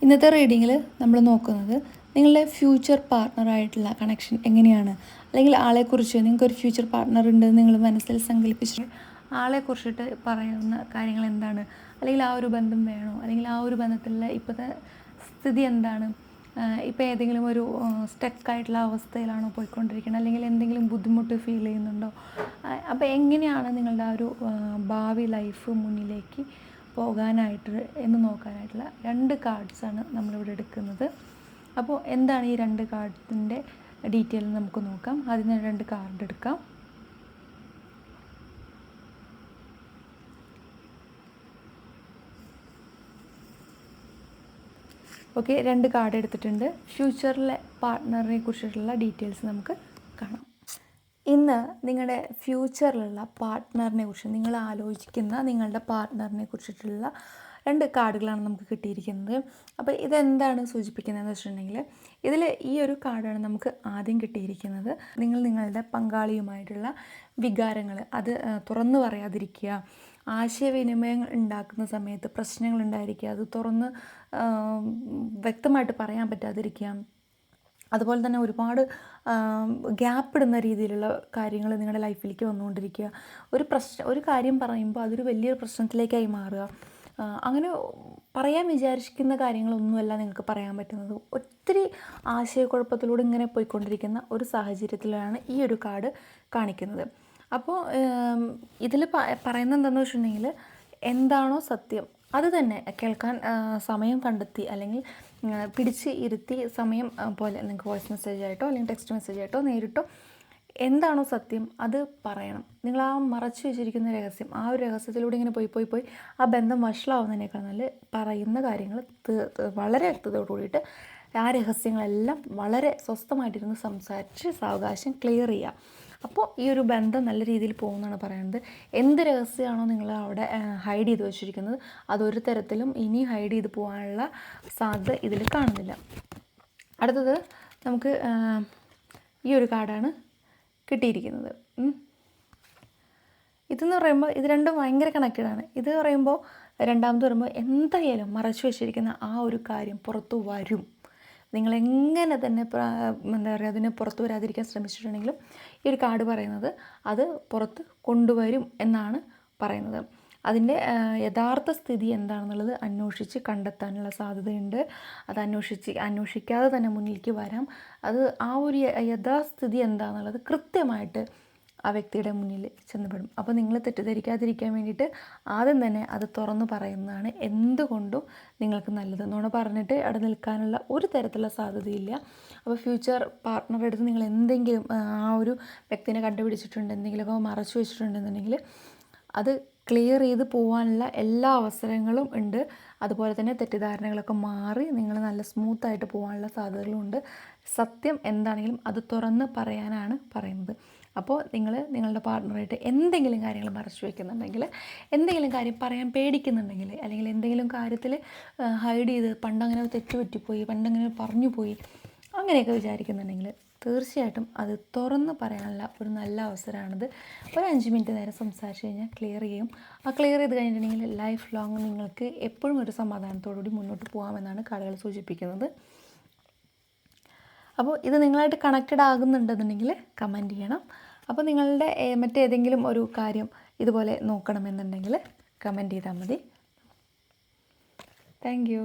ഇന്നത്തെ റീഡിങ്ങിൽ നമ്മൾ നോക്കുന്നത് നിങ്ങളുടെ ഫ്യൂച്ചർ പാർട്ട്ണറായിട്ടുള്ള കണക്ഷൻ എങ്ങനെയാണ്, അല്ലെങ്കിൽ ആളെക്കുറിച്ച് നിങ്ങൾക്കൊരു ഫ്യൂച്ചർ പാർട്ട്ണർ ഉണ്ടെന്ന് നിങ്ങൾ മനസ്സിൽ സങ്കല്പിച്ചിട്ട് ആളെക്കുറിച്ചിട്ട് പറയുന്ന കാര്യങ്ങൾ എന്താണ്, അല്ലെങ്കിൽ ആ ഒരു ബന്ധം വേണോ, അല്ലെങ്കിൽ ആ ഒരു ബന്ധത്തിലുള്ള ഇപ്പോഴത്തെ സ്ഥിതി എന്താണ്, ഇപ്പോൾ ഏതെങ്കിലും ഒരു സ്റ്റക്കായിട്ടുള്ള അവസ്ഥയിലാണോ പോയിക്കൊണ്ടിരിക്കുന്നത്, അല്ലെങ്കിൽ എന്തെങ്കിലും ബുദ്ധിമുട്ട് ഫീൽ ചെയ്യുന്നുണ്ടോ, അപ്പോൾ എങ്ങനെയാണ് നിങ്ങളുടെ ആ ഒരു ഭാവി ലൈഫ് മുന്നിലേക്ക് പോകാനായിട്ട് എന്ന് നോക്കാനായിട്ടുള്ള 2 കാർഡ്സാണ് നമ്മളിവിടെ എടുക്കുന്നത്. അപ്പോൾ എന്താണ് ഈ 2 കാർഡ്സിൻ്റെ ഡീറ്റെയിൽ നമുക്ക് നോക്കാം. ആദ്യം തന്നെ 2 കാർഡ് എടുക്കാം. ഓക്കെ, 2 കാർഡ് എടുത്തിട്ടുണ്ട്. ഫ്യൂച്ചറിലെ പാർട്ട്ണറിനെ കുറിച്ചിട്ടുള്ള ഡീറ്റെയിൽസ് നമുക്ക് കാണാം. ഇന്ന് നിങ്ങളുടെ ഫ്യൂച്ചറിലുള്ള പാർട്ട്ണറിനെ കുറിച്ച്, നിങ്ങൾ ആലോചിക്കുന്ന നിങ്ങളുടെ പാർട്ട്ണറിനെ കുറിച്ചിട്ടുള്ള 2 കാർഡുകളാണ് നമുക്ക് കിട്ടിയിരിക്കുന്നത്. അപ്പോൾ ഇതെന്താണ് സൂചിപ്പിക്കുന്നതെന്ന് വെച്ചിട്ടുണ്ടെങ്കിൽ, ഇതിൽ ഈ ഒരു കാർഡാണ് നമുക്ക് ആദ്യം കിട്ടിയിരിക്കുന്നത്. നിങ്ങളുടെ പങ്കാളിയുമായിട്ടുള്ള വികാരങ്ങൾ അത് തുറന്നു പറയാതിരിക്കുക, ആശയവിനിമയങ്ങൾ ഉണ്ടാക്കുന്ന സമയത്ത് പ്രശ്നങ്ങൾ ഉണ്ടായിരിക്കുക, അത് തുറന്ന് വ്യക്തമായിട്ട് പറയാൻ പറ്റാതിരിക്കുക, അതുപോലെ തന്നെ ഒരുപാട് ഗ്യാപ്പ് ഇടുന്ന രീതിയിലുള്ള കാര്യങ്ങൾ നിങ്ങളുടെ ലൈഫിലേക്ക് വന്നുകൊണ്ടിരിക്കുക, ഒരു കാര്യം പറയുമ്പോൾ അതൊരു വലിയൊരു പ്രശ്നത്തിലേക്കായി മാറുക, അങ്ങനെ പറയാൻ വിചാരിക്കുന്ന കാര്യങ്ങളൊന്നുമല്ല നിങ്ങൾക്ക് പറയാൻ പറ്റുന്നത്. ഒത്തിരി ആശയക്കുഴപ്പത്തിലൂടെ ഇങ്ങനെ പോയിക്കൊണ്ടിരിക്കുന്ന ഒരു സാഹചര്യത്തിലാണ് ഈ ഒരു കാർഡ് കാണിക്കുന്നത്. അപ്പോൾ ഇതിൽ പറയുന്നത് എന്താണെന്ന് വെച്ചിട്ടുണ്ടെങ്കിൽ, എന്താണോ സത്യം അത് തന്നെ കേൾക്കാൻ സമയം കണ്ടെത്തി, അല്ലെങ്കിൽ പിടിച്ച് ഇരുത്തി സമയം പോലെ നിങ്ങൾക്ക് വോയിസ് മെസ്സേജ് ആയിട്ടോ അല്ലെങ്കിൽ ടെക്സ്റ്റ് മെസ്സേജ് ആയിട്ടോ നേരിട്ടോ എന്താണോ സത്യം അത് പറയണം. നിങ്ങൾ ആ മറച്ചു വെച്ചിരിക്കുന്ന രഹസ്യം, ആ ഒരു രഹസ്യത്തിലൂടെ ഇങ്ങനെ പോയി ആ ബന്ധം വഷളാവുന്നതിനേക്കാൾ നല്ല പറയുന്ന കാര്യങ്ങൾ വളരെ വ്യക്തതയോട് കൂടിയിട്ട് ആ രഹസ്യങ്ങളെല്ലാം വളരെ സ്വസ്ഥമായിട്ടിരുന്ന് സംസാരിച്ച് സാവകാശം ക്ലിയർ ചെയ്യുക. അപ്പോൾ ഈ ഒരു ബന്ധം നല്ല രീതിയിൽ പോകുമെന്നാണ് പറയുന്നത്. എന്ത് രഹസ്യമാണോ നിങ്ങൾ അവിടെ ഹൈഡ് ചെയ്ത് വെച്ചിരിക്കുന്നത്, അതൊരു തരത്തിലും ഇനി ഹൈഡ് ചെയ്ത് പോകാനുള്ള സാധ്യത ഇതിൽ കാണുന്നില്ല. അടുത്തത് നമുക്ക് ഈ ഒരു കാർഡാണ് കിട്ടിയിരിക്കുന്നത്. ഇതെന്ന് പറയുമ്പോൾ ഇത് രണ്ടും ഭയങ്കര കണക്റ്റഡാണ്. ഇത് പറയുമ്പോൾ രണ്ടാമത് പറയുമ്പോൾ എന്തായാലും മറച്ചു വെച്ചിരിക്കുന്ന ആ ഒരു കാര്യം പുറത്തു വരും. നിങ്ങളെങ്ങനെ തന്നെ എന്താ പറയുക അതിനെ പുറത്തു വരാതിരിക്കാൻ ശ്രമിച്ചിട്ടുണ്ടെങ്കിലും ഈ ഒരു കാർഡ് പറയുന്നത് അത് പുറത്ത് കൊണ്ടുവരും എന്നാണ് പറയുന്നത്. അതിൻ്റെ യഥാർത്ഥ സ്ഥിതി എന്താണെന്നുള്ളത് അന്വേഷിച്ച് കണ്ടെത്താനുള്ള സാധ്യതയുണ്ട്. അത് അന്വേഷിക്കാതെ തന്നെ മുന്നിലേക്ക് വരാം. അത് ആ ഒരു യഥാസ്ഥിതി എന്താണെന്നുള്ളത് കൃത്യമായിട്ട് ആ വ്യക്തിയുടെ മുന്നിൽ ചെന്നപ്പെടും. അപ്പോൾ നിങ്ങൾ തെറ്റിദ്ധരിക്കാതിരിക്കാൻ വേണ്ടിയിട്ട് ആദ്യം തന്നെ അത് തുറന്നു പറയുന്നതാണ് എന്തുകൊണ്ടും നിങ്ങൾക്ക് നല്ലത്. നുണ പറഞ്ഞിട്ട് അവിടെ നിൽക്കാനുള്ള ഒരു തരത്തിലുള്ള സാധ്യതയില്ല. അപ്പോൾ ഫ്യൂച്ചർ പാർട്ട്ണറുടെ അടുത്ത് നിങ്ങൾ എന്തെങ്കിലും ആ ഒരു വ്യക്തിനെ കണ്ടുപിടിച്ചിട്ടുണ്ട്, എന്തെങ്കിലുമൊക്കെ മറച്ചു വെച്ചിട്ടുണ്ടെന്നുണ്ടെങ്കിൽ അത് ക്ലിയർ ചെയ്ത് പോകാനുള്ള എല്ലാ അവസരങ്ങളും ഉണ്ട്. അതുപോലെ തന്നെ തെറ്റിദ്ധാരണകളൊക്കെ മാറി നിങ്ങൾ നല്ല സ്മൂത്തായിട്ട് പോകാനുള്ള സാധ്യതകളുണ്ട്. സത്യം എന്താണെങ്കിലും അത് തുറന്ന് പറയാനാണ് പറയുന്നത്. അപ്പോൾ നിങ്ങളുടെ പാർട്ട്ണറായിട്ട് എന്തെങ്കിലും കാര്യങ്ങൾ മറച്ചു വയ്ക്കുന്നുണ്ടെങ്കിൽ, എന്തെങ്കിലും കാര്യം പറയാൻ പേടിക്കുന്നുണ്ടെങ്കിൽ, അല്ലെങ്കിൽ എന്തെങ്കിലും കാര്യത്തിൽ ഹൈഡ് ചെയ്ത് പണ്ടങ്ങനെ തെറ്റുപറ്റിപ്പോയി, പണ്ടങ്ങനെ പറഞ്ഞു പോയി, അങ്ങനെയൊക്കെ വിചാരിക്കുന്നുണ്ടെങ്കിൽ തീർച്ചയായിട്ടും അത് തുറന്ന് പറയാനുള്ള ഒരു നല്ല അവസരമാണിത്. ഒരു 5 മിനിറ്റ് നേരം സംസാരിച്ച് കഴിഞ്ഞാൽ ക്ലിയർ ചെയ്യും. ആ ക്ലിയർ ചെയ്ത് കഴിഞ്ഞിട്ടുണ്ടെങ്കിൽ ലൈഫ് ലോങ് നിങ്ങൾക്ക് എപ്പോഴും ഒരു സമാധാനത്തോടുകൂടി മുന്നോട്ട് പോകാമെന്നാണ് കാർഡുകൾ സൂചിപ്പിക്കുന്നത്. അപ്പോൾ ഇത് നിങ്ങളായിട്ട് കണക്റ്റഡ് ആകുന്നുണ്ടെന്നുണ്ടെങ്കിൽ കമൻറ്റ് ചെയ്യണം. അപ്പോൾ നിങ്ങളുടെ മറ്റേതെങ്കിലും ഒരു കാര്യം ഇതുപോലെ നോക്കണമെന്നുണ്ടെങ്കിൽ കമൻറ്റ് ചെയ്താൽ മതി. Thank you.